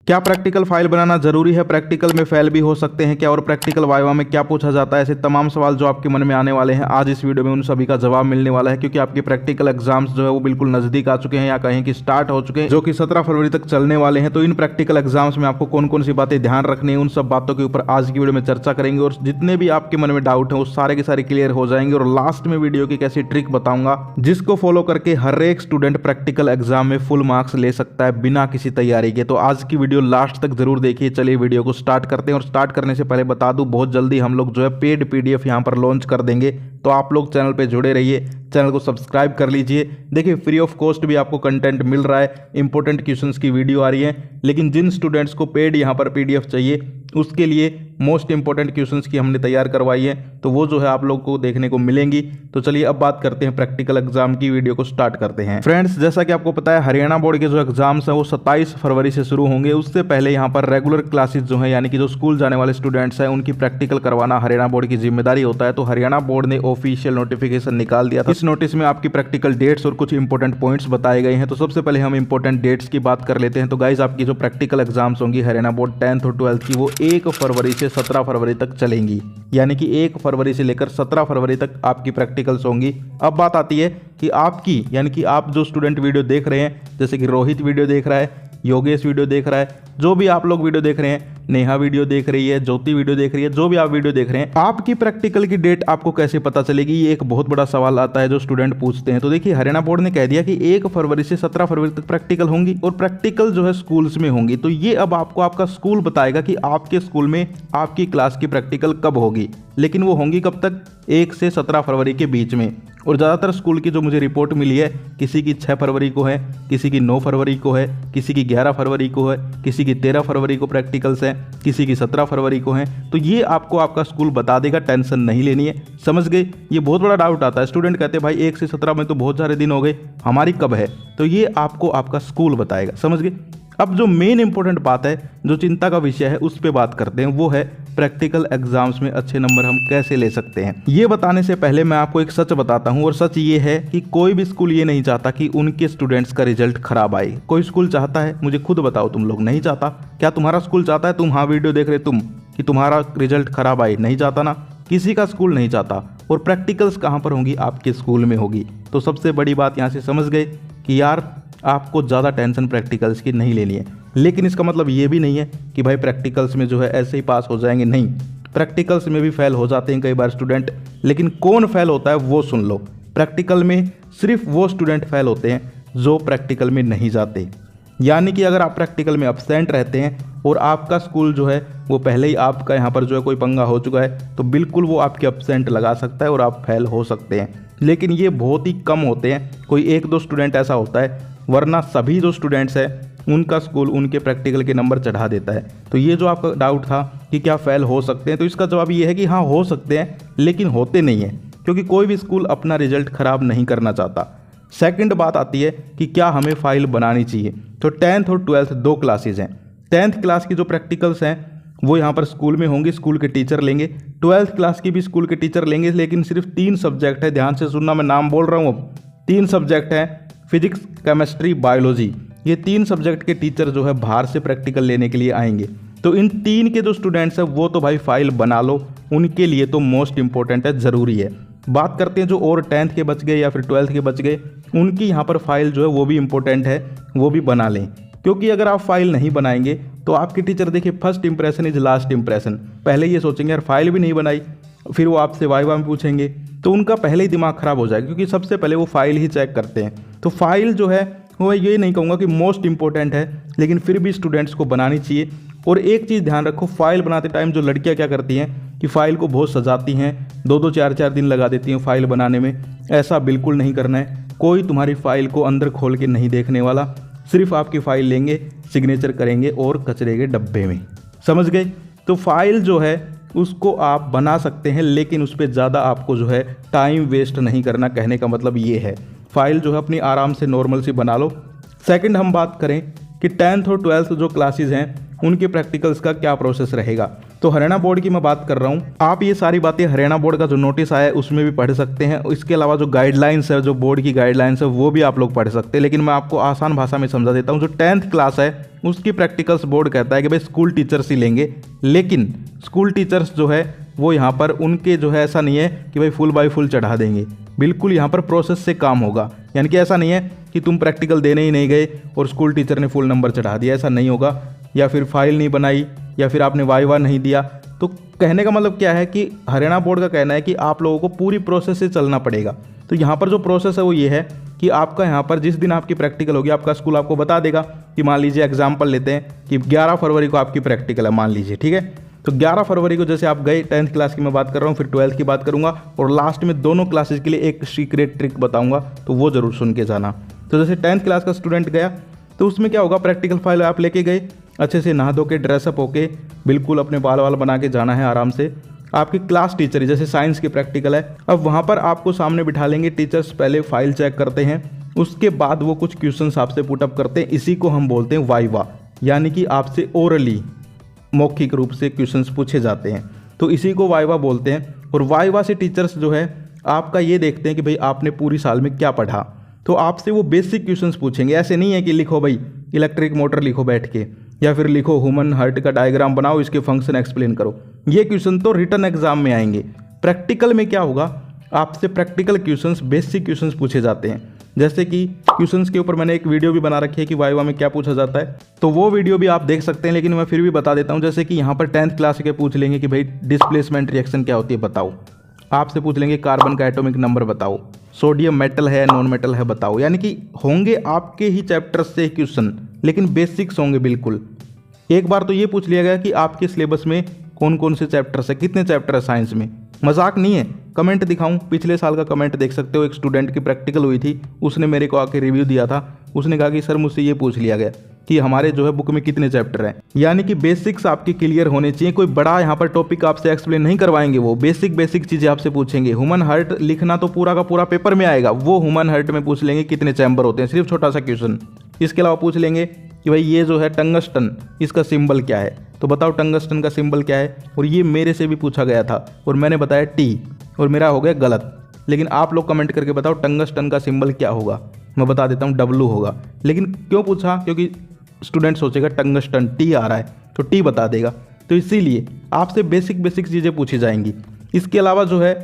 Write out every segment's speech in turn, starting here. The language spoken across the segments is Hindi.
क्या प्रैक्टिकल फाइल बनाना जरूरी है? प्रैक्टिकल में फेल भी हो सकते हैं क्या? और प्रैक्टिकल वाइवा में क्या पूछा जाता है? ऐसे तमाम सवाल जो आपके मन में आने वाले हैं, आज इस वीडियो में उन सभी का जवाब मिलने वाला है, क्योंकि आपके प्रैक्टिकल एग्जाम्स जो है वो बिल्कुल नजदीक आ चुके हैं या कहें कि स्टार्ट हो चुके हैं, जो कि 17 फरवरी तक चलने वाले हैं। तो इन प्रैक्टिकल एग्जाम्स में आपको कौन कौन सी बातें ध्यान रखनी है, उन सब बातों के ऊपर आज की वीडियो में चर्चा करेंगे। और जितने भी आपके मन में डाउट है वो सारे के सारे क्लियर हो जाएंगे। और लास्ट में वीडियो की एक ऐसी ट्रिक बताऊंगा जिसको फॉलो करके हर एक स्टूडेंट प्रैक्टिकल एग्जाम में फुल मार्क्स ले सकता है बिना किसी तैयारी के। तो आज की वीडियो लास्ट तक जरूर देखिए। चलिए वीडियो को स्टार्ट करते हैं। और स्टार्ट करने से पहले बता दूं, बहुत जल्दी हम लोग जो है पेड पीडीएफ यहां पर लॉन्च कर देंगे, तो आप लोग चैनल पे जुड़े रहिए, चैनल को सब्सक्राइब कर लीजिए। देखिए फ्री ऑफ कॉस्ट भी आपको कंटेंट मिल रहा है, इंपॉर्टेंट क्वेश्चंस की वीडियो आ रही है। लेकिन जिन स्टूडेंट्स को पेड यहां पर पीडीएफ चाहिए उसके लिए मोस्ट इंपॉर्टेंट क्वेश्चंस की हमने तैयार करवाई है, तो वो जो है आप लोग को देखने को मिलेंगी। तो चलिए अब बात करते हैं प्रैक्टिकल एग्जाम की। वीडियो को स्टार्ट करते हैं। फ्रेंड्स, जैसा कि आपको पता है हरियाणा बोर्ड के जो एग्जाम्स हैं वो 27 फरवरी से शुरू होंगे। उससे पहले यहाँ पर रेगुलर क्लासेस जो है, यानी कि जो स्कूल जाने वाले स्टूडेंट्स हैं, उनकी प्रैक्टिकल करवाना हरियाणा बोर्ड की जिम्मेदारी होता है। तो हरियाणा बोर्ड ने ऑफिशियल नोटिफिकेशन निकाल दिया था। इस नोटिस में आपकी प्रैक्टिकल डेट्स और कुछ इंपॉर्टेंट पॉइंट्स बताए गए हैं। तो सबसे पहले हम इंपॉर्टेंट डेट्स की बात कर लेते हैं। तो गाइज, आपकी जो प्रैक्टिकल एग्जाम्स होंगी हरियाणा बोर्ड 10th और 12th की, वो 1 फरवरी से 17 फरवरी तक चलेंगी। यानी कि 1 फरवरी से लेकर 17 फरवरी तक आपकी प्रैक्टिकल्स होंगी। अब बात आती है कि आपकी, यानी कि आप जो स्टूडेंट वीडियो देख रहे हैं, जैसे कि रोहित वीडियो देख रहा है, योगेश वीडियो देख रहा है, जो भी आप लोग वीडियो देख रहे हैं, नेहा वीडियो देख रही है, ज्योति वीडियो देख रही है, जो भी आप वीडियो देख रहे हैं, आपकी प्रैक्टिकल की डेट आपको कैसे पता चलेगी? ये एक बहुत बड़ा सवाल आता है जो स्टूडेंट पूछते हैं। तो देखिए हरियाणा बोर्ड ने कह दिया कि 1 फरवरी से 17 फरवरी तक प्रैक्टिकल होंगी, और प्रैक्टिकल जो है स्कूल्स में होंगी। तो ये अब आपको आपका स्कूल बताएगा कि आपके स्कूल में आपकी क्लास की प्रैक्टिकल कब होगी। लेकिन वो होंगी कब तक? 1 से 17 फरवरी के बीच में। और ज़्यादातर स्कूल की जो मुझे रिपोर्ट मिली है, किसी की 6 फरवरी को है, किसी की 9 फरवरी को है, किसी की 11 फरवरी को है, किसी की 13 फरवरी को प्रैक्टिकल्स हैं, किसी की 17 फरवरी को हैं। तो ये आपको आपका स्कूल बता देगा, टेंशन नहीं लेनी है। समझ गए? ये बहुत बड़ा डाउट आता है। स्टूडेंट कहते हैं भाई 1 से 17 में तो बहुत सारे दिन हो गए, हमारी कब है? तो ये आपको आपका स्कूल बताएगा। समझ गए? अब जो मेन इंपॉर्टेंट बात है, जो चिंता का विषय है, उस पर बात करते हैं। वो है प्रैक्टिकल एग्जाम्स में अच्छे नंबर हम कैसे ले सकते हैं। ये बताने से पहले मैं आपको एक सच बताता हूँ, और सच ये है कि कोई भी स्कूल ये नहीं चाहता कि उनके स्टूडेंट्स का रिजल्ट खराब आए। कोई स्कूल चाहता है? मुझे खुद बताओ, तुम लोग नहीं चाहता। क्या तुम्हारा स्कूल चाहता है, तुम हाँ वीडियो देख रहे तुम, कि तुम्हारा रिजल्ट खराब आए? नहीं चाहता ना, किसी का स्कूल नहीं चाहता। और प्रैक्टिकल्स कहाँ पर होंगी? आपके स्कूल में होगी। तो सबसे बड़ी बात यहाँ से समझ गए कि यार आपको ज़्यादा टेंशन प्रैक्टिकल्स की नहीं लेनी है। लेकिन इसका मतलब ये भी नहीं है कि भाई प्रैक्टिकल्स में जो है ऐसे ही पास हो जाएंगे। नहीं, प्रैक्टिकल्स में भी फेल हो जाते हैं कई बार स्टूडेंट। लेकिन कौन फेल होता है वो सुन लो। प्रैक्टिकल में सिर्फ वो स्टूडेंट फेल होते हैं जो प्रैक्टिकल में नहीं जाते। यानी कि अगर आप प्रैक्टिकल में अब्सेंट रहते हैं और आपका स्कूल जो है वो पहले ही आपका यहाँ पर जो है कोई पंगा हो चुका है, तो बिल्कुल वो आपके अब्सेंट लगा सकता है और आप फेल हो सकते हैं। लेकिन ये बहुत ही कम होते हैं, कोई 1-2 स्टूडेंट ऐसा होता है, वरना सभी जो स्टूडेंट्स हैं उनका स्कूल उनके प्रैक्टिकल के नंबर चढ़ा देता है। तो ये जो आपका डाउट था कि क्या फेल हो सकते हैं, तो इसका जवाब ये है कि हाँ हो सकते हैं, लेकिन होते नहीं हैं, क्योंकि कोई भी स्कूल अपना रिजल्ट खराब नहीं करना चाहता। सेकंड बात आती है कि क्या हमें फाइल बनानी चाहिए। तो 10th और 12th 2 क्लासेज हैं। 10th क्लास की जो प्रैक्टिकल्स हैं वो यहाँ पर स्कूल में होंगे, स्कूल के टीचर लेंगे। 12th क्लास की भी स्कूल के टीचर लेंगे, लेकिन सिर्फ 3 सब्जेक्ट है। ध्यान से सुनना, मैं नाम बोल रहा हूँ। अब 3 सब्जेक्ट हैं, फिजिक्स, केमिस्ट्री, बायोलॉजी। ये 3 सब्जेक्ट के टीचर जो है बाहर से प्रैक्टिकल लेने के लिए आएंगे। तो इन 3 के जो स्टूडेंट्स हैं वो तो भाई फाइल बना लो, उनके लिए तो मोस्ट इंपॉर्टेंट है, ज़रूरी है। बात करते हैं जो और 10th के बच गए या फिर 12th के बच गए, उनकी यहाँ पर फाइल जो है वो भी इंपॉर्टेंट है, वो भी बना लें। क्योंकि अगर आप फाइल नहीं बनाएंगे तो आपके टीचर, देखिए first impression is last impression. पहले ये सोचेंगे यार फाइल भी नहीं बनाई, फिर वो आपसे वाइवा में पूछेंगे, तो उनका पहले ही दिमाग खराब हो जाएगा, क्योंकि सबसे पहले वो फाइल ही चेक करते हैं। तो फाइल जो है वो ये नहीं कहूँगा कि मोस्ट इंपॉर्टेंट है, लेकिन फिर भी स्टूडेंट्स को बनानी चाहिए। और एक चीज़ ध्यान रखो, फाइल बनाते टाइम जो लड़कियां क्या करती हैं कि फ़ाइल को बहुत सजाती हैं, 2-2 4-4 दिन लगा देती हैं फाइल बनाने में। ऐसा बिल्कुल नहीं करना है। कोई तुम्हारी फाइल को अंदर खोल के नहीं देखने वाला, सिर्फ आपकी फ़ाइल लेंगे, सिग्नेचर करेंगे और कचरे के डब्बे में। समझ गए? तो फाइल जो है उसको आप बना सकते हैं, लेकिन उस पर ज़्यादा आपको जो है टाइम वेस्ट नहीं करना। कहने का मतलब ये है, फाइल जो है अपनी आराम से नॉर्मल सी बना लो। सेकंड हम बात करें कि 10th और 12th जो क्लासेस हैं उनके प्रैक्टिकल्स का क्या प्रोसेस रहेगा। तो तो हरियाणा बोर्ड की मैं बात कर रहा हूँ। आप ये सारी बातें हरियाणा बोर्ड का जो नोटिस आया है उसमें भी पढ़ सकते हैं। इसके अलावा जो गाइडलाइंस है, जो बोर्ड की गाइडलाइंस है, वो भी आप लोग पढ़ सकते हैं। लेकिन मैं आपको आसान भाषा में समझा देता हूँ। जो 10th क्लास है उसकी प्रैक्टिकल्स बोर्ड कहता है कि भाई स्कूल टीचर्स ही लेंगे। लेकिन स्कूल टीचर्स जो है वो यहाँ पर उनके जो है ऐसा नहीं है कि भाई फुल बाय फुल चढ़ा देंगे। बिल्कुल यहाँ पर प्रोसेस से काम होगा। यानी कि ऐसा नहीं है कि तुम प्रैक्टिकल देने ही नहीं गए और स्कूल टीचर ने फुल नंबर चढ़ा दिया, ऐसा नहीं होगा। या फिर फाइल नहीं बनाई या फिर आपने वाइवा नहीं दिया। तो कहने का मतलब क्या है कि हरियाणा बोर्ड का कहना है कि आप लोगों को पूरी प्रोसेस से चलना पड़ेगा। तो यहाँ पर जो प्रोसेस है वो ये है कि आपका यहाँ पर जिस दिन आपकी प्रैक्टिकल होगी आपका स्कूल आपको बता देगा कि मान लीजिए एग्जाम्पल लेते हैं कि 11 फरवरी को आपकी प्रैक्टिकल है मान लीजिए, ठीक है। तो 11 फरवरी को जैसे आप गए, 10th क्लास की मैं बात कर रहा हूँ, फिर 12th की बात करूँगा और लास्ट में दोनों क्लासेस के लिए एक सीक्रेट ट्रिक बताऊँगा, तो वो ज़रूर सुन के जाना। तो जैसे 10th क्लास का स्टूडेंट गया तो उसमें क्या होगा, प्रैक्टिकल फाइल आप लेके गए, अच्छे से नहा धो के ड्रेसअप होके बिल्कुल अपने बाल वाल बना के जाना है आराम से। आपकी क्लास टीचर है, जैसे साइंस की प्रैक्टिकल है, अब वहाँ पर आपको सामने बिठा लेंगे टीचर्स। पहले फाइल चेक करते हैं, उसके बाद वो कुछ क्वेश्चंस आपसे पुटअप करते हैं। इसी को हम बोलते हैं वाइवा, यानी कि आपसे ओरली मौखिक रूप से क्वेश्चंस पूछे जाते हैं, तो इसी को वाइवा बोलते हैं। और वाइवा से टीचर्स जो है आपका ये देखते हैं कि भाई आपने पूरी साल में क्या पढ़ा। तो आपसे वो बेसिक क्वेश्चंस पूछेंगे। ऐसे नहीं है कि लिखो भाई इलेक्ट्रिक मोटर लिखो बैठ के, या फिर लिखो ह्यूमन हार्ट का डायग्राम बनाओ, इसके फंक्शन एक्सप्लेन करो। ये क्वेश्चन तो रिटन एग्जाम में आएंगे। प्रैक्टिकल में क्या होगा, आपसे प्रैक्टिकल क्वेश्चंस, बेसिक क्वेश्चंस पूछे जाते हैं। जैसे कि क्वेश्चंस के ऊपर मैंने एक वीडियो भी बना रखी है कि वाइवा में क्या पूछा जाता है, तो वो वीडियो भी आप देख सकते हैं। लेकिन मैं फिर भी बता देता हूँ। जैसे कि यहाँ पर 10th क्लास के पूछ लेंगे कि भाई डिस्प्लेसमेंट रिएक्शन क्या होती है बताओ। आपसे पूछ लेंगे कार्बन का एटॉमिक नंबर बताओ, सोडियम मेटल है नॉन मेटल है बताओ। यानी कि होंगे आपके ही चैप्टर से क्वेश्चन, लेकिन बेसिक्स होंगे बिल्कुल। एक बार तो ये पूछ लिया गया कि आपके सिलेबस में कौन कौन से चैप्टर्स है, कितने चैप्टर है साइंस में। मजाक नहीं है। कमेंट दिखाऊं, पिछले साल का कमेंट देख सकते हो। एक स्टूडेंट की प्रैक्टिकल हुई थी, उसने मेरे को आके रिव्यू दिया था। उसने कहा कि सर मुझसे ये पूछ लिया गया कि हमारे जो है बुक में कितने चैप्टर हैं। यानी कि बेसिक्स आपके क्लियर होने चाहिए। कोई बड़ा यहाँ पर टॉपिक आपसे एक्सप्लेन नहीं करवाएंगे, वो बेसिक चीज़ें आपसे पूछेंगे। ह्यूमन हार्ट लिखना तो पूरा का पूरा पेपर में आएगा, वो ह्यूमन हार्ट में पूछ लेंगे कितने चैम्बर होते हैं, सिर्फ छोटा सा क्वेश्चन। इसके अलावा पूछ लेंगे कि भाई ये जो है टंगस्टन, इसका सिंबल क्या है, तो बताओ टंगस्टन का सिंबल क्या है। और ये मेरे से भी पूछा गया था और मैंने बताया टी, और मेरा हो गया गलत। लेकिन आप लोग कमेंट करके बताओ टंगस्टन का सिंबल क्या होगा। मैं बता देता हूँ डब्लू होगा। लेकिन क्यों पूछा, क्योंकि स्टूडेंट सोचेगा टंगस्टन टी आ रहा है तो टी बता देगा। तो इसीलिए आपसे बेसिक चीज़ें पूछी जाएंगी। इसके अलावा जो है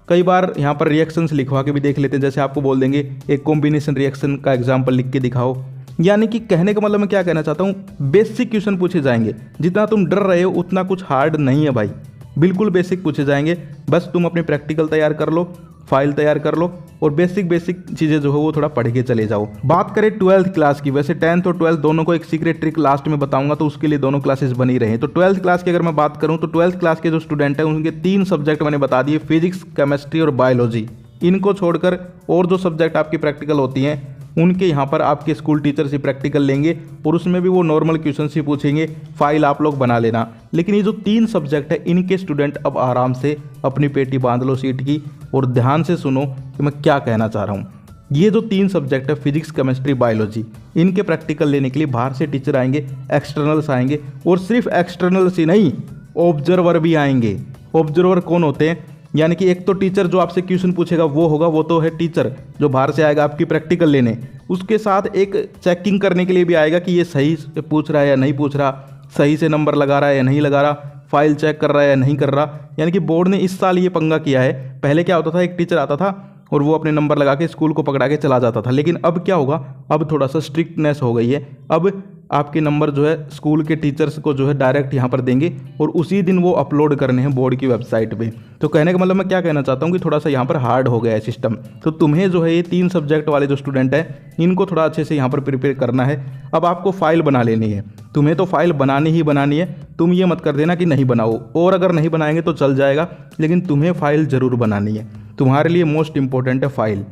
कई बार यहाँ पर रिएक्शंस लिखवा के भी देख लेते हैं। जैसे आपको बोल देंगे एक कॉम्बिनेशन रिएक्शन का एग्जाम्पल लिख के दिखाओ। यानी कि कहने का मतलब मैं क्या कहना चाहता हूँ, बेसिक क्वेश्चन पूछे जाएंगे। जितना तुम डर रहे हो उतना कुछ हार्ड नहीं है भाई, बिल्कुल बेसिक पूछे जाएंगे। बस तुम अपनी प्रैक्टिकल तैयार कर लो, फाइल तैयार कर लो और बेसिक चीज़ें जो है वो थोड़ा पढ़ के चले जाओ। बात करें 12th क्लास की, वैसे 10th और 12th दोनों को एक सीक्रेट ट्रिक लास्ट में बताऊंगा, तो उसके लिए दोनों क्लासेस बनी रहे। तो 12th क्लास की अगर मैं बात करूं तो 12th क्लास के जो स्टूडेंट हैं उनके 3 सब्जेक्ट मैंने बता दिए, फिजिक्स, केमिस्ट्री और बायोलॉजी। इनको छोड़कर और जो सब्जेक्ट आपकी प्रैक्टिकल होती हैं उनके यहाँ पर आपके स्कूल टीचर से प्रैक्टिकल लेंगे और उसमें भी वो नॉर्मल क्वेश्चन ही पूछेंगे, फाइल आप लोग बना लेना। लेकिन ये जो 3 सब्जेक्ट है इनके स्टूडेंट अब आराम से अपनी पेटी बांध लो सीट की और ध्यान से सुनो कि मैं क्या कहना चाह रहा हूँ। ये जो 3 सब्जेक्ट है फिजिक्स, केमिस्ट्री, बायोलॉजी, इनके प्रैक्टिकल लेने के लिए बाहर से टीचर आएंगे, एक्सटर्नल्स आएंगे। और सिर्फ एक्सटर्नल्स ही नहीं, ऑब्जर्वर भी आएंगे। ऑब्जर्वर कौन होते हैं, यानी कि एक तो टीचर जो आपसे क्वेश्चन पूछेगा वो होगा, वो तो है टीचर जो बाहर से आएगा आपकी प्रैक्टिकल लेने। उसके साथ एक चेकिंग करने के लिए भी आएगा कि ये सही से पूछ रहा है या नहीं पूछ रहा, सही से नंबर लगा रहा है या नहीं लगा रहा, फाइल चेक कर रहा है या नहीं कर रहा। यानी कि बोर्ड ने इस साल ये पंगा किया है। पहले क्या होता था, एक टीचर आता था और वो अपने नंबर लगा के स्कूल को पकड़ा के चला जाता था। लेकिन अब क्या होगा, अब थोड़ा सा स्ट्रिक्टनेस हो गई है। अब आपके नंबर जो है स्कूल के टीचर्स को जो है डायरेक्ट यहाँ पर देंगे और उसी दिन वो अपलोड करने हैं बोर्ड की वेबसाइट पे। तो कहने का मतलब मैं क्या कहना चाहता हूँ कि थोड़ा सा यहाँ पर हार्ड हो गया है सिस्टम। तो तुम्हें जो है ये 3 सब्जेक्ट वाले जो स्टूडेंट हैं इनको थोड़ा अच्छे से यहाँ पर प्रिपेयर करना है। अब आपको फाइल बना लेनी है, तुम्हें तो फाइल बनानी ही बनानी है। तुम ये मत कर देना कि नहीं बनाओ, और अगर नहीं बनाएंगे तो चल जाएगा, लेकिन तुम्हें फाइल ज़रूर बनानी है। तुम्हारे लिए मोस्ट इंपॉर्टेंट है फाइल।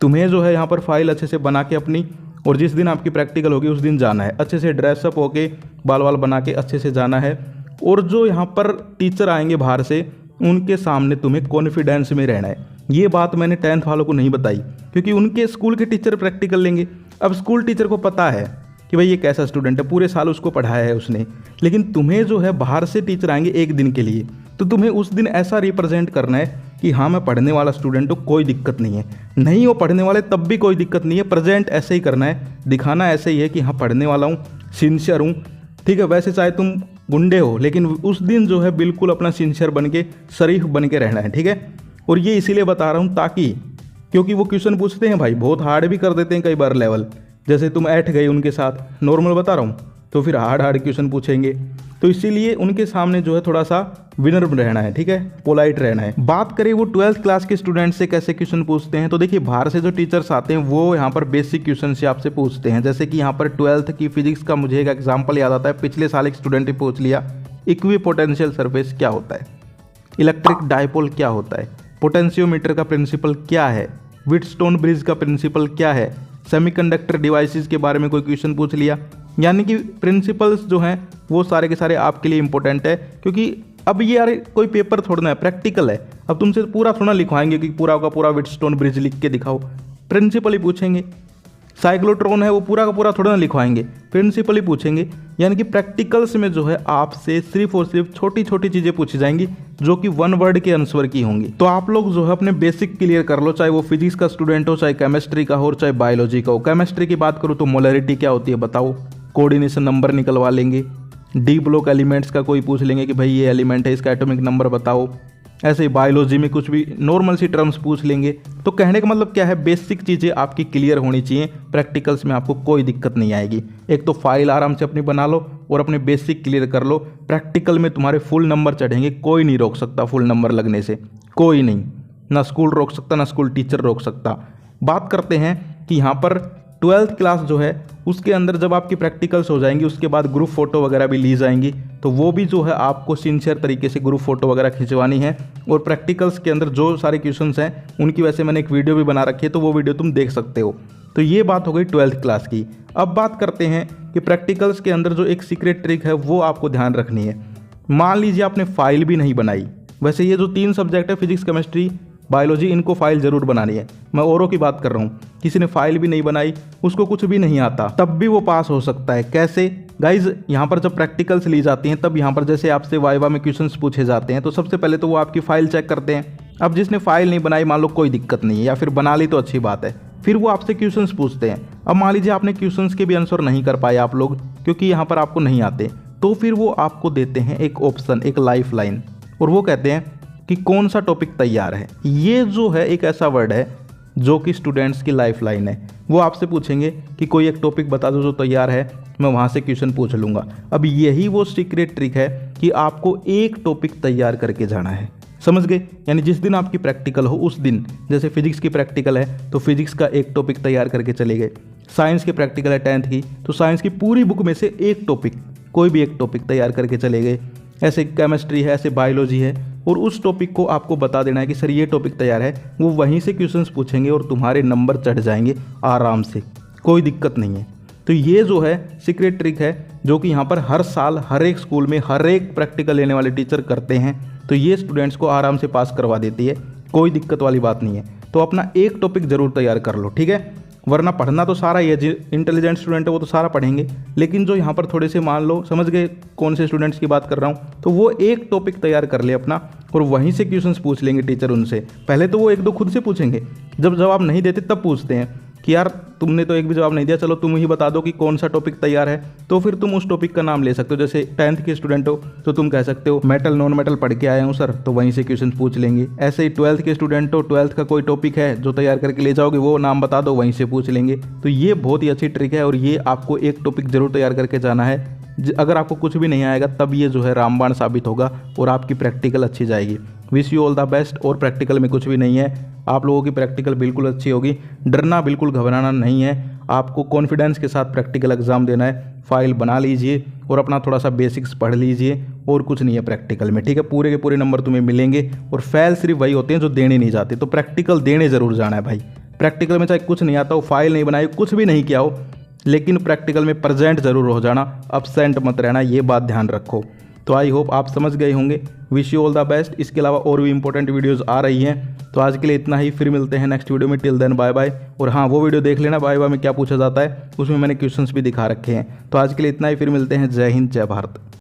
तुम्हें जो है यहाँ पर फाइल अच्छे से बना के अपनी, और जिस दिन आपकी प्रैक्टिकल होगी उस दिन जाना है अच्छे से ड्रेसअप होके, बाल वाल बना के अच्छे से जाना है। और जो यहाँ पर टीचर आएंगे बाहर से उनके सामने तुम्हें कॉन्फिडेंस में रहना है। ये बात मैंने 10th वालों को नहीं बताई क्योंकि उनके स्कूल के टीचर प्रैक्टिकल लेंगे। अब स्कूल टीचर को पता है कि भाई ये कैसा स्टूडेंट है, पूरे साल उसको पढ़ाया है उसने। लेकिन तुम्हें जो है बाहर से टीचर आएंगे एक दिन के लिए, तो तुम्हें उस दिन ऐसा रिप्रेजेंट करना है कि हाँ मैं पढ़ने वाला स्टूडेंट हूँ, कोई दिक्कत नहीं है। नहीं हो पढ़ने वाले तब भी कोई दिक्कत नहीं है, प्रेजेंट ऐसे ही करना है, दिखाना ऐसे ही है कि हाँ पढ़ने वाला हूँ, सिंसियर हूँ, ठीक है। वैसे चाहे तुम गुंडे हो, लेकिन उस दिन जो है बिल्कुल अपना सिंसियर बन के, शरीफ बन के रहना है, ठीक है। और ये इसीलिए बता रहा हूँ ताकि, क्योंकि वो क्वेश्चन पूछते हैं भाई, बहुत हार्ड भी कर देते हैं कई बार लेवल, जैसे तुम 8 गए उनके साथ, नॉर्मल बता रहा हूँ, तो फिर हार्ड क्वेश्चन पूछेंगे। तो इसीलिए उनके सामने जो है थोड़ा सा विनर रहना है, ठीक है, पोलाइट रहना है। बात करें वो 12th क्लास के स्टूडेंट से कैसे क्वेश्चन पूछते हैं, तो देखिए बाहर से जो टीचर्स आते हैं वो यहाँ पर बेसिक क्वेश्चन से आपसे पूछते हैं। जैसे कि यहाँ पर 12th की फिजिक्स का मुझे एक एग्जाम्पल याद आता है, पिछले साल एक स्टूडेंट ने पूछ लिया, इक्विपोटेंशियल सरफेस क्या होता है, इलेक्ट्रिक डायपोल क्या होता है, पोटेंशियोमीटर का प्रिंसिपल क्या है, व्हीटस्टोन ब्रिज का प्रिंसिपल क्या है, सेमीकंडक्टर डिवाइसेस के बारे में कोई क्वेश्चन पूछ लिया। यानी कि प्रिंसिपल्स जो हैं वो सारे के सारे आपके लिए इंपॉर्टेंट है, क्योंकि अब ये यार कोई पेपर थोड़ा है, प्रैक्टिकल है। अब तुमसे पूरा थोड़ा लिखवाएंगे कि पूरा का पूरा व्हीटस्टोन ब्रिज लिख के दिखाओ, प्रिंसिपल ही पूछेंगे। साइक्लोट्रॉन है वो पूरा का पूरा थोड़ा ना लिखवाएंगे, प्रिंसिपल ही पूछेंगे। यानी कि प्रैक्टिकल्स में जो है आपसे सिर्फ और सिर्फ छोटी छोटी चीज़ें पूछी जाएंगी जो कि 1 वर्ड के आंसर की होंगी। तो आप लोग जो है अपने बेसिक क्लियर कर लो, चाहे वो फिजिक्स का स्टूडेंट हो, चाहे केमिस्ट्री का हो, चाहे बायोलॉजी का हो। केमिस्ट्री की बात करूँ तो मोलरिटी क्या होती है बताओ, कोऑर्डिनेशन नंबर निकलवा लेंगे। डी ब्लॉक एलिमेंट्स का कोई पूछ लेंगे कि भाई ये एलिमेंट है, इसका एटॉमिक नंबर बताओ। ऐसे ही बायोलॉजी में कुछ भी नॉर्मल सी टर्म्स पूछ लेंगे। तो कहने का मतलब क्या है, बेसिक चीज़ें आपकी क्लियर होनी चाहिए, प्रैक्टिकल्स में आपको कोई दिक्कत नहीं आएगी। एक तो फाइल आराम से अपनी बना लो और अपने बेसिक क्लियर कर लो, प्रैक्टिकल में तुम्हारे फुल नंबर चढ़ेंगे, कोई नहीं रोक सकता फुल नंबर लगने से, कोई नहीं, ना स्कूल रोक सकता, ना स्कूल टीचर रोक सकता। बात करते हैं कि यहाँ पर 12th क्लास जो है उसके अंदर जब आपकी प्रैक्टिकल्स हो जाएंगी, उसके बाद ग्रुप फोटो वगैरह भी ली जाएंगी। तो वो भी जो है आपको सिंसियर तरीके से ग्रुप फोटो वगैरह खिंचवानी है। और प्रैक्टिकल्स के अंदर जो सारे क्वेश्चंस हैं उनकी वैसे मैंने एक वीडियो भी बना रखी है, तो वो वीडियो तुम देख सकते हो। तो ये बात हो गई 12th क्लास की। अब बात करते हैं कि प्रैक्टिकल्स के अंदर जो एक सीक्रेट ट्रिक है वो आपको ध्यान रखनी है। मान लीजिए आपने फाइल भी नहीं बनाई, वैसे ये जो 3 सब्जेक्ट है फिजिक्स केमिस्ट्री बायोलॉजी, इनको फाइल जरूर बनानी है। मैं औरों की बात कर रहा हूँ, किसी ने फाइल भी नहीं बनाई, उसको कुछ भी नहीं आता, तब भी वो पास हो सकता है। कैसे गाइज, यहाँ पर जब प्रैक्टिकल्स ली जाती हैं तब यहाँ पर जैसे आपसे वाइवा में क्वेश्चंस पूछे जाते हैं, तो सबसे पहले तो वो आपकी फाइल चेक करते हैं। अब जिसने फाइल नहीं बनाई मान लो कोई दिक्कत नहीं है, या फिर बना ली तो अच्छी बात है, फिर वो आपसे क्वेश्चंस पूछते हैं। अब मान लीजिए आपने क्वेश्चंस के भी आंसर नहीं कर पाए आप लोग, क्योंकि यहाँ पर आपको नहीं आते, तो फिर वो आपको देते हैं एक ऑप्शन, एक लाइफ लाइन, और वो कहते हैं कि कौन सा टॉपिक तैयार है। ये जो है एक ऐसा वर्ड है जो कि स्टूडेंट्स की लाइफ लाइन है। वो आपसे पूछेंगे कि कोई एक टॉपिक बता दो जो तैयार है, मैं वहाँ से क्वेश्चन पूछ लूँगा। अब यही वो सीक्रेट ट्रिक है कि आपको एक टॉपिक तैयार करके जाना है, समझ गए। यानी जिस दिन आपकी प्रैक्टिकल हो उस दिन, जैसे फिजिक्स की प्रैक्टिकल है तो फिजिक्स का एक टॉपिक तैयार करके चले गए, साइंस की प्रैक्टिकल है 10th की, तो साइंस की पूरी बुक में से एक टॉपिक, कोई भी एक टॉपिक तैयार करके चले गए। ऐसे केमिस्ट्री है, ऐसे बायोलॉजी है, और उस टॉपिक को आपको बता देना है कि सर ये टॉपिक तैयार है। वो वहीं से क्वेश्चंस पूछेंगे और तुम्हारे नंबर चढ़ जाएंगे आराम से, कोई दिक्कत नहीं है। तो ये जो है सीक्रेट ट्रिक है जो कि यहाँ पर हर साल हर एक स्कूल में हर एक प्रैक्टिकल लेने वाले टीचर करते हैं। तो ये स्टूडेंट्स को आराम से पास करवा देती है, कोई दिक्कत वाली बात नहीं है। तो अपना एक टॉपिक ज़रूर तैयार कर लो, ठीक है। वरना पढ़ना तो सारा ही है, जो इंटेलिजेंट स्टूडेंट है वो तो सारा पढ़ेंगे, लेकिन जो यहाँ पर थोड़े से मान लो, समझ गए कौन से स्टूडेंट्स की बात कर रहा हूँ, तो वो एक टॉपिक तैयार कर ले अपना और वहीं से क्वेश्चंस पूछ लेंगे टीचर उनसे। पहले तो वो 1-2 खुद से पूछेंगे, जब जवाब नहीं देते तब पूछते हैं कि यार तुमने तो एक भी जवाब नहीं दिया, चलो तुम ही बता दो कि कौन सा टॉपिक तैयार है। तो फिर तुम उस टॉपिक का नाम ले सकते हो। जैसे 10th के स्टूडेंट हो तो तुम कह सकते हो मेटल नॉन मेटल पढ़ के आया हूँ सर, तो वहीं से क्वेश्चन पूछ लेंगे। ऐसे ही 12th के स्टूडेंट हो, 12th का कोई टॉपिक है जो तैयार करके ले जाओगे, वो नाम बता दो, वहीं से पूछ लेंगे। तो ये बहुत ही अच्छी ट्रिक है और ये आपको एक टॉपिक जरूर तैयार करके जाना है। अगर आपको कुछ भी नहीं आएगा तब ये जो है रामबाण साबित होगा और आपकी प्रैक्टिकल अच्छी जाएगी। Wish you all the best. और प्रैक्टिकल में कुछ भी नहीं है, आप लोगों की प्रैक्टिकल बिल्कुल अच्छी होगी। डरना बिल्कुल घबराना नहीं है, आपको कॉन्फिडेंस के साथ प्रैक्टिकल एग्जाम देना है। फाइल बना लीजिए और अपना थोड़ा सा बेसिक्स पढ़ लीजिए, और कुछ नहीं है प्रैक्टिकल में, ठीक है। पूरे के पूरे नंबर तुम्हें मिलेंगे और फेल सिर्फ वही होते हैं जो देने नहीं जाते। तो प्रैक्टिकल देने ज़रूर जाना है भाई। प्रैक्टिकल में चाहे कुछ नहीं आता हो, फाइल नहीं बनाई, कुछ भी नहीं किया हो, लेकिन प्रैक्टिकल में प्रेजेंट जरूर हो जाना, अब्सेंट मत रहना, ये बात ध्यान रखो। तो आई होप आप समझ गए होंगे। Wish you all the best. इसके अलावा और भी इंपॉर्टेंट वीडियोस आ रही हैं। तो आज के लिए इतना ही, फिर मिलते हैं नेक्स्ट वीडियो में। Till then bye bye. और हाँ, वो वीडियो देख लेना वाइवा में क्या पूछा जाता है, उसमें मैंने क्वेश्चंस भी दिखा रखे हैं। तो आज के लिए इतना ही, फिर मिलते हैं। जय हिंद, जय भारत।